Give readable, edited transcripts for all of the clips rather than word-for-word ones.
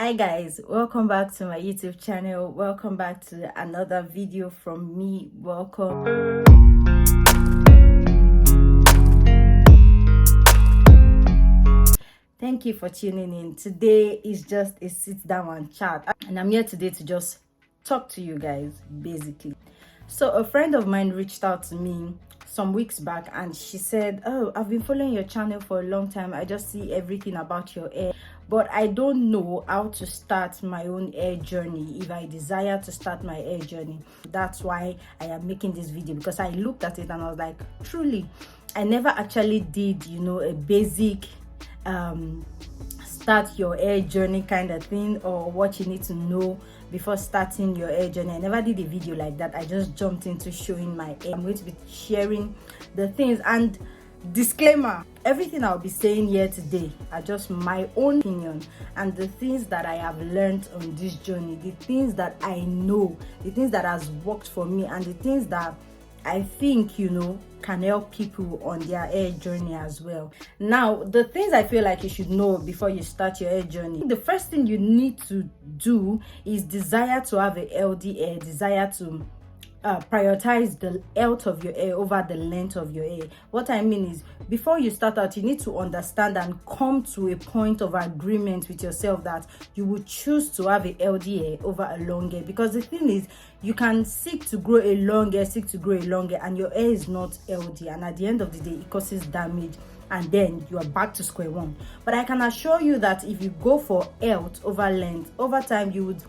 Hi guys, welcome back to my YouTube channel. Welcome back to another video from me. Welcome. Thank you for tuning in. Today is just a sit down and chat, and I'm here today to just talk to you guys basically. So a friend of mine reached out to me some weeks back and she said, "Oh, I've been following your channel for a long time. I just see everything about your hair, but I don't know how to start my own hair journey if I desire to start my hair journey." That's why I am making this video, because I looked at it and I was like, truly, I never actually did, a basic start your hair journey kind of thing, or what you need to know before starting your hair journey. I never did a video like that. I just jumped into showing my hair. I'm going to be sharing the things, and disclaimer, everything I'll be saying here today are just my own opinion and the things that I have learned on this journey, the things that I know, the things that has worked for me, and the things that I think can help people on their hair journey as well. Now, the things I feel like you should know before you start your hair journey: the first thing you need to do is desire to have a healthy hair, desire to prioritize the health of your hair over the length of your hair. What I mean is, before you start out, you need to understand and come to a point of agreement with yourself that you would choose to have a healthy hair over a long hair. Because the thing is, you can seek to grow a long hair, and your hair is not healthy, and at the end of the day it causes damage, and then you are back to square one. But I can assure you that if you go for health over length, over time you would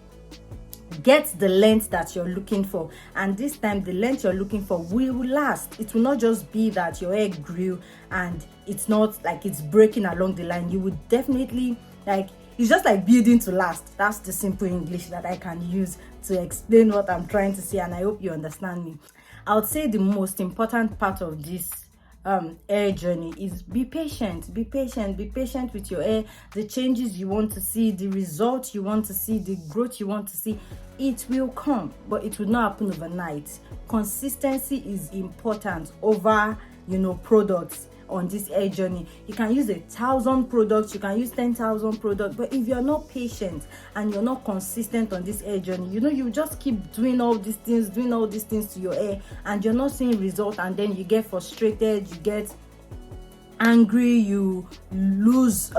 get the length that you're looking for, and this time the length you're looking for will last. It will not just be that your hair grew and it's not like it's breaking along the line. You would definitely, it's just like building to last. That's the simple English that I can use to explain what I'm trying to say, and I hope you understand me. I would say the most important part of this hair journey is be patient with your hair. The changes you want to see, the results you want to see, the growth you want to see, it will come, but it will not happen overnight. Consistency is important over products on this hair journey. You can use 1,000 products, you can use 10,000 products, but if you're not patient and you're not consistent on this hair journey, you just keep doing all these things to your hair, and you're not seeing results, and then you get frustrated, you get angry, you lose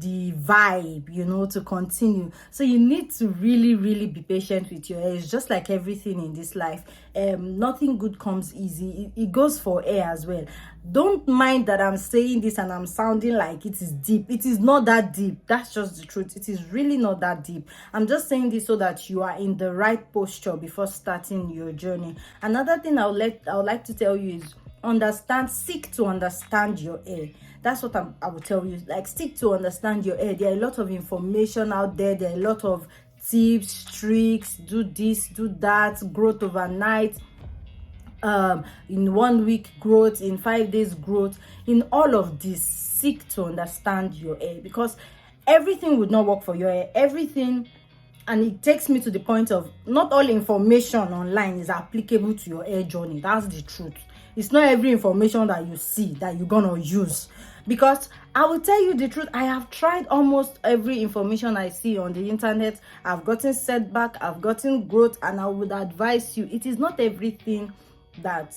the vibe to continue. So you need to really be patient with your hair. It's just like everything in this life. Nothing good comes easy. It goes for hair as well. Don't mind that I'm saying this and I'm sounding like it is deep. It is not that deep. That's just the truth. It is really not that deep. I'm just saying this so that you are in the right posture before starting your journey. Another thing I would like to tell you is seek to understand your hair. That's what I would tell you. Seek to understand your hair. There are a lot of information out there. There are a lot of tips, tricks, do this, do that, growth overnight, in 1 week growth, in 5 days growth. In all of this, seek to understand your hair, because everything would not work for your hair. Everything. And it takes me to the point of, not all information online is applicable to your hair journey. That's the truth. It's not every information that you see that you're gonna use. Because I will tell you the truth, I have tried almost every information I see on the internet. I've gotten setback, I've gotten growth, and I would advise you, it is not everything that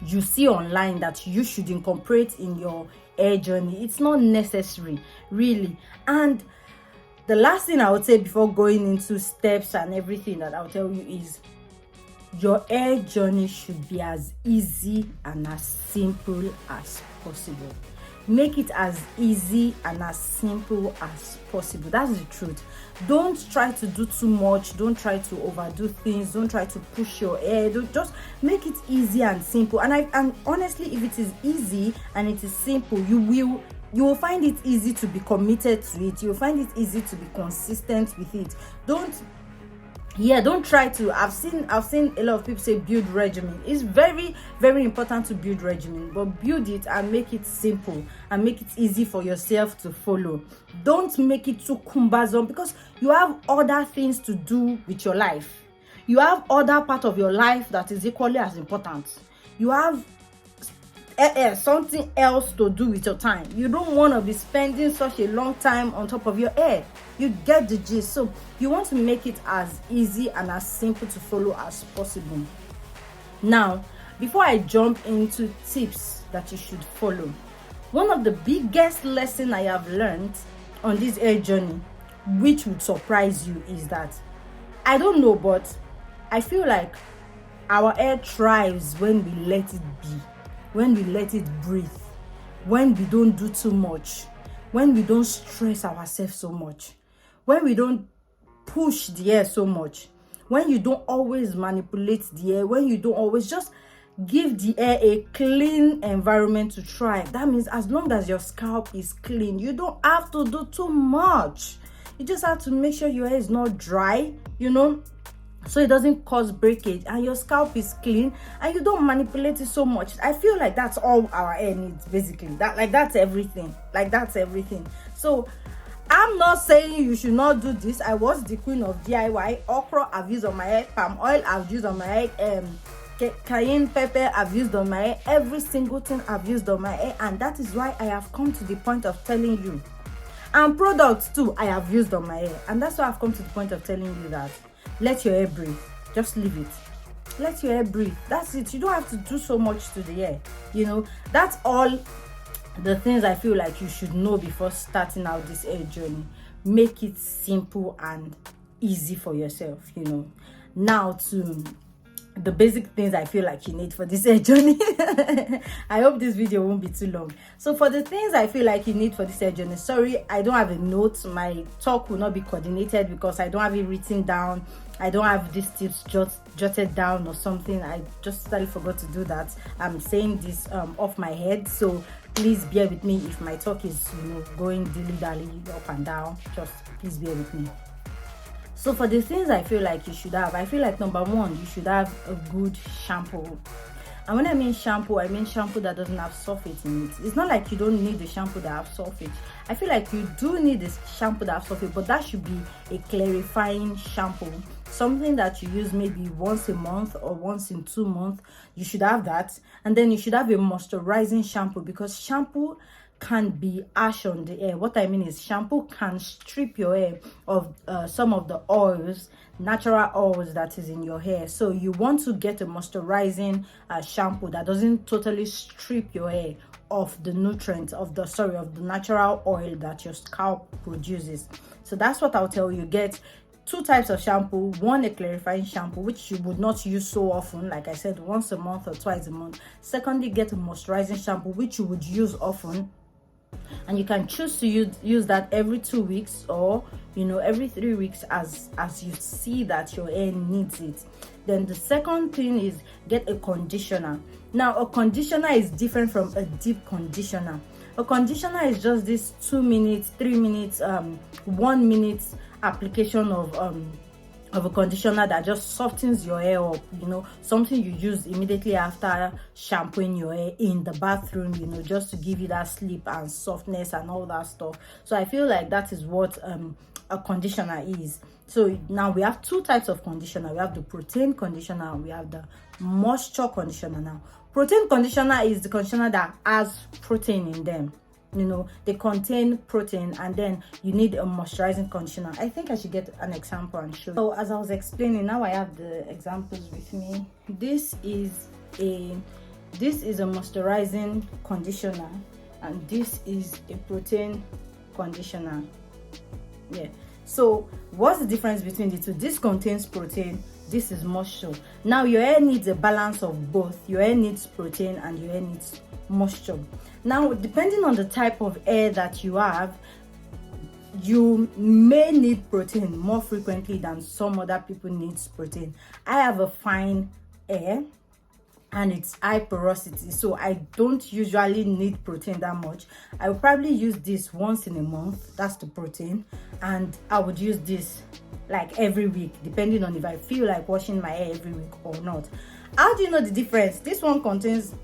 you see online that you should incorporate in your hair journey. It's not necessary, really. And the last thing I would say before going into steps and everything that I'll tell you is, your hair journey should be as easy and as simple as possible. Make it as easy and as simple as possible. That's the truth. Don't try to do too much. Don't try to overdo things. Don't try to push your hair. Just make it easy and simple. And honestly, if it is easy and it is simple, you will find it easy to be committed to it. You'll find it easy to be consistent with it. Don't try to. I've seen a lot of people say build regimen. It's very important to build regimen, but build it and make it simple and make it easy for yourself to follow. Don't make it too cumbersome, because you have other things to do with your life. You have other part of your life that is equally as important. You have something else to do with your time. You don't want to be spending such a long time on top of your hair. You get the gist. So you want to make it as easy and as simple to follow as possible. Now, before I jump into tips that you should follow, one of the biggest lessons I have learned on this hair journey, which would surprise you, is that I don't know, but I feel like our hair thrives when we let it be, when we let it breathe, when we don't do too much, when we don't stress ourselves so much, when we don't push the hair so much, when you don't always manipulate the hair, when you don't always just give the hair a clean environment to thrive. That means as long as your scalp is clean, you don't have to do too much. You just have to make sure your hair is not dry, so it doesn't cause breakage, and your scalp is clean, and you don't manipulate it so much. I feel like that's all our hair needs, basically. That's everything. So I'm not saying you should not do this. I was the queen of DIY. Okra I've used on my hair, palm oil I've used on my hair, cayenne pepper I've used on my hair. Every single thing I've used on my hair, and that is why I have come to the point of telling you. And products too I have used on my hair, and that's why I've come to the point of telling you that let your hair breathe. Just leave it. Let your hair breathe. That's it. You don't have to do so much to the hair. That's all the things I feel like you should know before starting out this hair journey. Make it simple and easy for yourself. Now to the basic things I feel like you need for this hair journey. I hope this video won't be too long. So for the things I feel like you need for this hair journey, sorry, I don't have a note. My talk will not be coordinated because I don't have it written down. I don't have these tips jotted down or something. I just totally forgot to do that. I'm saying this off my head, so please bear with me if my talk is going dilly-dally up and down. Just please bear with me. So for the things I feel like you should have, I feel like number one, you should have a good shampoo. And when I mean shampoo that doesn't have sulfate in it. It's not like you don't need the shampoo that have sulfate. I feel like you do need this shampoo that have sulfate, but that should be a clarifying shampoo. Something that you use maybe once a month or once in 2 months. You should have that. And then you should have a moisturizing shampoo, because shampoo can be harsh on the hair. What I mean is shampoo can strip your hair of some of the oils, natural oils that is in your hair. So you want to get a moisturizing shampoo that doesn't totally strip your hair of the nutrients of the natural oil that your scalp produces. So that's what I'll tell you. Get 2 types of shampoo. One, a clarifying shampoo, which you would not use so often, like I said, once a month or twice a month. Secondly, get a moisturizing shampoo, which you would use often, and you can choose to use that every 2 weeks or every 3 weeks as you see that your hair needs it. Then the second thing is get a conditioner. Now a conditioner is different from a deep conditioner. A conditioner is just this 2 minutes, 3 minutes, 1 minute application of a conditioner that just softens your hair up, something you use immediately after shampooing your hair in the bathroom, just to give you that sleep and softness and all that stuff. So I feel like that is what a conditioner is. So now we have 2 types of conditioner. We have the protein conditioner and we have the moisture conditioner. Now protein conditioner is the conditioner that has protein in them. They contain protein, and then you need a moisturizing conditioner. I think I should get an example and show. So as I was explaining, now I have the examples with me. This is a moisturizing conditioner, and this is a protein conditioner. Yeah. So what's the difference between the two? This contains protein, this is moisture. Now your hair needs a balance of both. Your hair needs protein and your hair needs moisture. Now depending on the type of hair that you have, you may need protein more frequently than some other people needs protein. I have a fine hair and it's high porosity, so I don't usually need protein that much. I will probably use this once in a month, that's the protein, and I would use this like every week, depending on if I feel like washing my hair every week or not. How do you know the difference? This one contains,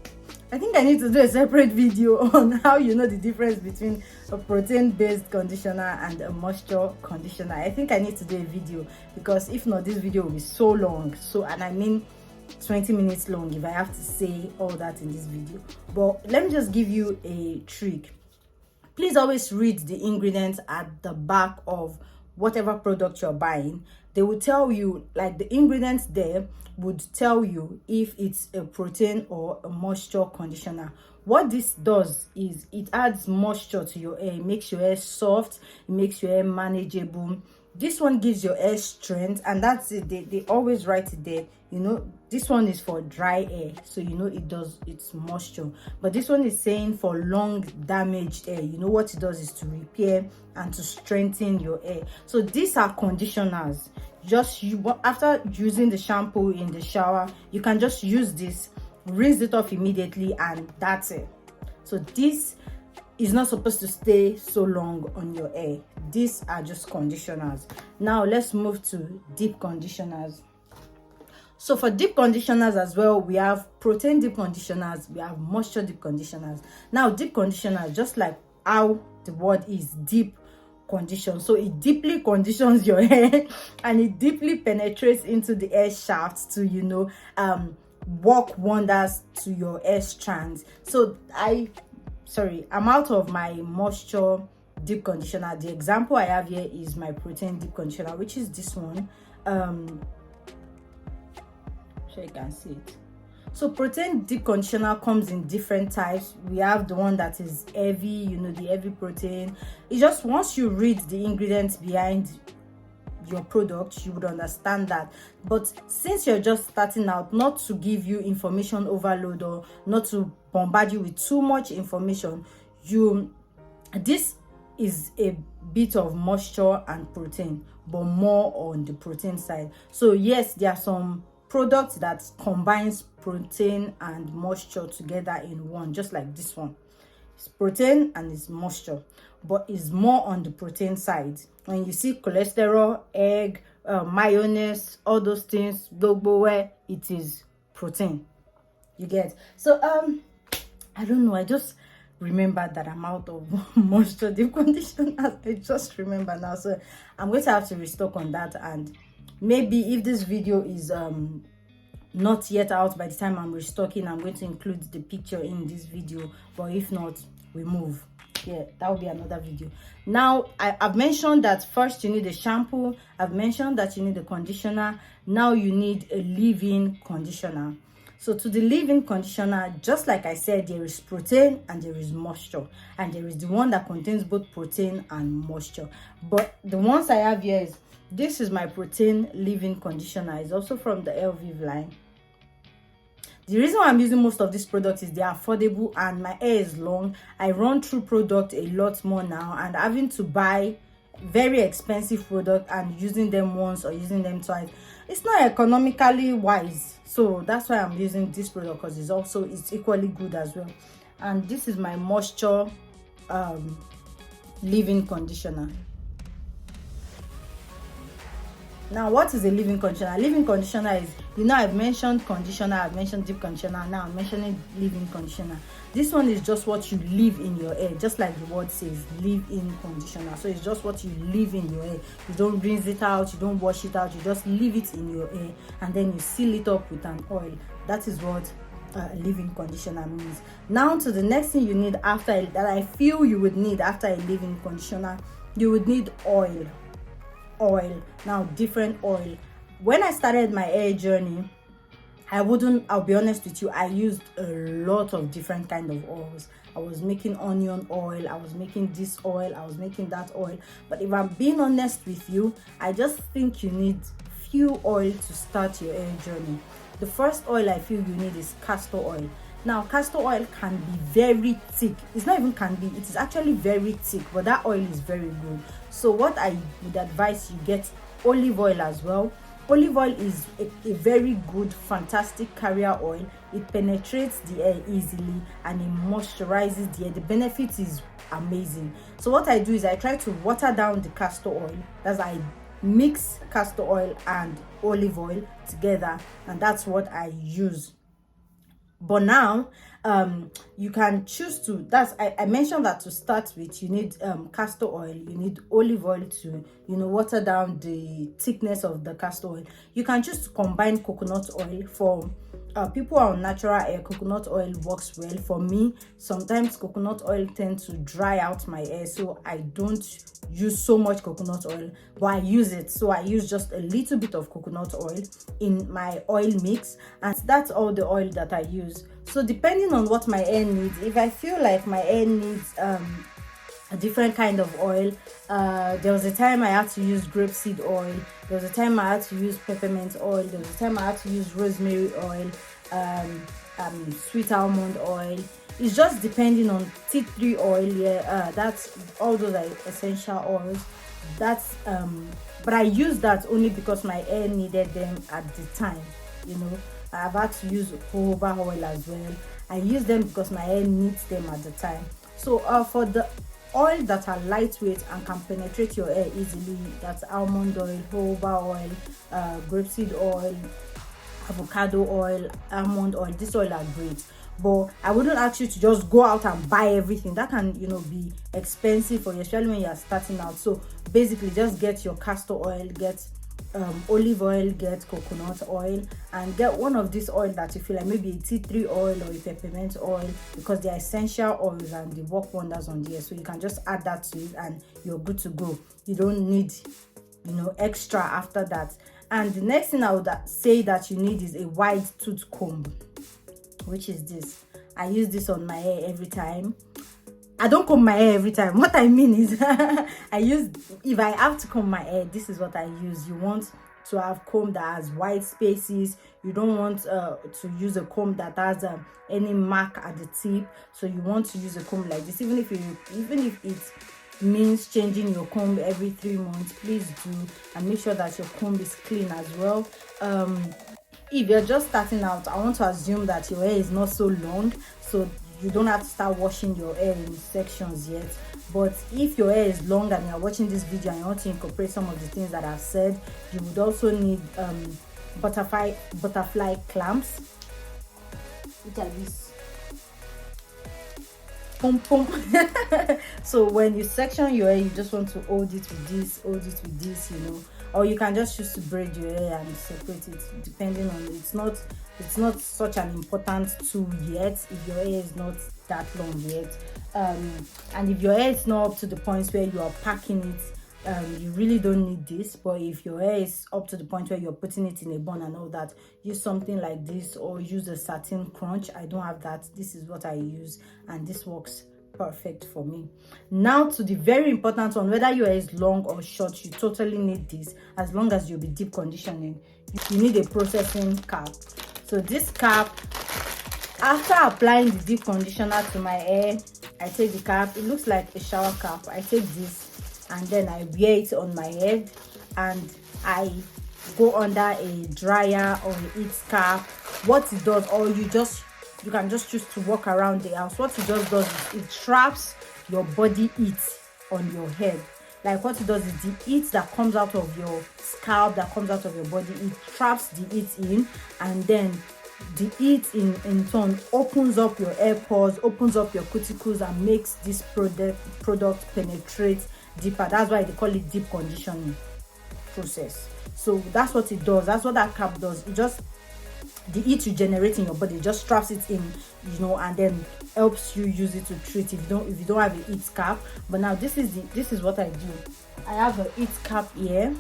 I think I need to do a separate video on how you know the difference between a protein-based conditioner and a moisture conditioner. I think I need to do a video, because if not, this video will be so long. So, and I mean, 20 minutes long if I have to say all that in this video. But let me just give you a trick. Please always read the ingredients at the back of whatever product you're buying. They will tell you, like the ingredients there would tell you if it's a protein or a moisture conditioner. What this does is it adds moisture to your hair. It makes your hair soft, it makes your hair manageable. This one gives your hair strength, and that's it. They always write it there. You know, this one is for dry hair, so you know it's moisture. But this one is saying for long damaged hair. You know what it does is to repair and to strengthen your hair. So these are conditioners. Just after using the shampoo in the shower, you can just use this, rinse it off immediately, and that's it. So this is not supposed to stay so long on your hair. These are just conditioners. Now let's move to deep conditioners. So for deep conditioners as well, we have protein deep conditioners, we have moisture deep conditioners. Now deep conditioners, just like how the word is, deep condition, so it deeply conditions your hair and it deeply penetrates into the hair shafts to, you know, work wonders to your hair strands. So I'm out of my moisture deep conditioner. The example I have here is my protein deep conditioner, which is this one. So you can see it. So protein deep conditioner comes in different types. We have the one that is heavy, you know, the heavy protein. It's just once you read the ingredients behind your product, you would understand that. But since you're just starting out, not to give you information overload or not to bombard you with too much information, this is a bit of moisture and protein, but more on the protein side. So yes, there are some products that combines protein and moisture together in one, just like this one. It's protein and it's moisture, but it's more on the protein side. When you see cholesterol, egg, mayonnaise, all those things, where it is protein, you get. So I don't know, I just remember that I'm out of moisture deep conditioner. I just remember now, so I'm going to have to restock on that. And maybe if this video is not yet out by the time I'm restocking, I'm going to include the picture in this video. But if not, we move. Yeah, that will be another video. Now I've mentioned that first you need a shampoo. I've mentioned that you need a conditioner. Now you need a leave-in conditioner. So to the leave-in conditioner, just like I said, there is protein and there is moisture, and there is the one that contains both protein and moisture. But the ones I have here is, this is my protein leave-in conditioner. It's also from the LV line. The reason why I'm using most of these products is they are affordable and my hair is long. I run through product a lot more now, and having to buy very expensive product and using them once or using them twice, it's not economically wise. So that's why I'm using this product, because it's equally good as well. And this is my moisture leave-in conditioner. Now, what is a leave-in conditioner? Leave-in conditioner is, you know, I've mentioned conditioner, I've mentioned deep conditioner, now I'm mentioning leave-in conditioner. This one is just what you leave in your hair, just like the word says, leave-in conditioner. So it's just what you leave in your hair. You don't rinse it out, you don't wash it out, you just leave it in your hair, and then you seal it up with an oil. That is what a leave-in conditioner means. Now to the next thing you need after that, I feel you would need after a leave-in conditioner, you would need oil. Now, different oil. When I started my hair journey, I'll be honest with you, I used a lot of different kind of oils. I was making onion oil, I was making this oil, I was making that oil. But if I'm being honest with you, I just think you need few oil to start your hair journey. The first oil I feel you need is castor oil. Now, castor oil can be very thick. It's not even can be, it is actually very thick, but that oil is very good. So what I would advise, you get olive oil as well. Olive oil is a very good, fantastic carrier oil. It penetrates the hair easily and it moisturizes the hair. The benefit is amazing. So what I do is I try to water down the castor oil. That's I mix castor oil and olive oil together, and that's what I use. But now You can choose to, that's I mentioned that to start with you need castor oil, you need olive oil to, you know, water down the thickness of the castor oil. You can choose to combine coconut oil. For people who are on natural hair, coconut oil works well. For me, sometimes coconut oil tends to dry out my hair, so I don't use so much coconut oil, but I use it. So I use just a little bit of coconut oil in my oil mix, and that's all the oil that I use. So depending on what my hair needs, if I feel like my hair needs a different kind of oil, there was a time I had to use grapeseed oil, there was a time I had to use peppermint oil, there was a time I had to use rosemary oil, sweet almond oil. It's just depending on tea tree oil. Yeah, that's all those are essential oils. That's but I use that only because my hair needed them at the time. You know, I've had to use jojoba oil as well. I use them because my hair needs them at the time. So for the oil that are lightweight and can penetrate your hair easily, that's almond oil, jojoba oil, grapeseed oil, avocado oil, almond oil. This oil are great, but I wouldn't ask you to just go out and buy everything. That can, you know, be expensive for you, especially when you are starting out. So basically just get your castor oil, get olive oil, get coconut oil, and get one of these oil that you feel like, maybe a tea tree oil or a peppermint oil, because they are essential oils and they work wonders on the hair. So you can just add that to it and you're good to go. You don't need, you know, extra after that. And the next thing I would say that you need is a wide tooth comb, which is this. I use this on my hair every time. I don't comb my hair every time. What I mean is if I have to comb my hair, this is what I use. You want to have comb that has wide spaces. You don't want to use a comb that has any mark at the tip. So you want to use a comb like this. Even if it means changing your comb every 3 months, please do, and make sure that your comb is clean as well. If you're just starting out, I want to assume that your hair is not so long, so you don't have to start washing your hair in sections yet. But if your hair is long and you're watching this video and you want to incorporate some of the things that I've said, you would also need butterfly clamps, which are these. Pum pum. So when you section your hair, you just want to hold it with this, you know, or you can just choose to braid your hair and separate it, depending on it. It's not such an important tool yet if your hair is not that long yet, and if your hair is not up to the point where you are packing it, you really don't need this. But if your hair is up to the point where you're putting it in a bun and all that, use something like this, or use a satin crunch. I don't have that. This is what I use, and this works perfect for me. Now to the very important one, whether your hair is long or short, you totally need this. As long as you'll be deep conditioning, you need a processing cap. So this cap, after applying the deep conditioner to my hair, I take the cap. It looks like a shower cap. I take this and then I wear it on my head, and I go under a dryer or a heat cap. What it does, or you can just choose to walk around the house. What it does is it traps your body heat on your head. Like what it does is the heat that comes out of your scalp, that comes out of your body, it traps the heat in, and then the heat in turn opens up your hair pores, opens up your cuticles, and makes this product penetrate deeper. That's why they call it deep conditioning process. So that's what it does. That's what that cap does. It just, the heat you generate in your body, just traps it in, you know, and then helps you use it to treat if you don't have a heat cap. But now this is what I do. I have a heat cap here.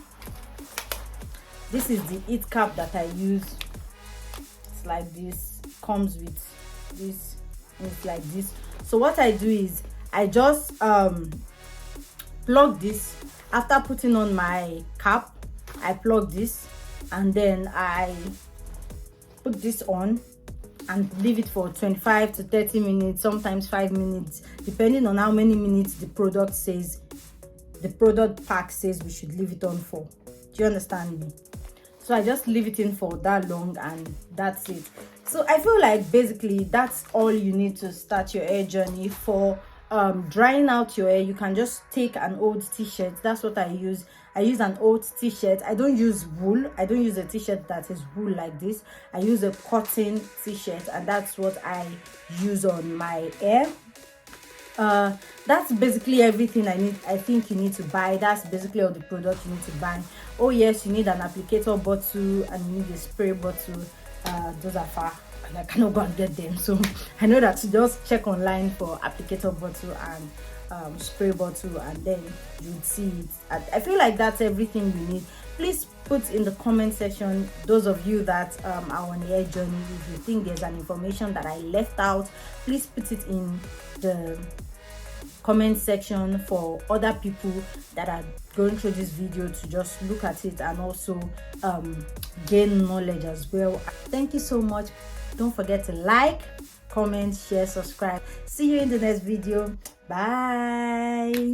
This is the heat cap that I use. It's like this, comes with this, and it's like this. So what I do is I just plug this. After putting on my cap, I plug this, and then I put this on and leave it for 25 to 30 minutes, sometimes 5 minutes, depending on how many minutes the product pack says we should leave it on for. Do you understand me? So I just leave it in for that long, and that's it. So I feel like basically that's all you need to start your hair journey. For drying out your hair, you can just take an old t-shirt. That's what I use. I use an old t-shirt. I don't use wool. I don't use a t-shirt that is wool like this. I use a cotton t-shirt, and that's what I use on my hair. That's basically everything I think you need to buy. That's basically all the products you need to buy. Oh yes, you need an applicator bottle and you need a spray bottle. Those are far and I cannot go and get them, so I know that to just check online for applicator bottle and spray bottle, and then you'd see it. I feel like that's everything you need. Please put in the comment section, those of you that are on the hair journey, if you think there's an information that I left out, please put it in the comment section for other people that are going through this video to just look at it and also gain knowledge as well. Thank you so much. Don't forget to like, comment, share, subscribe. See you in the next video. Bye.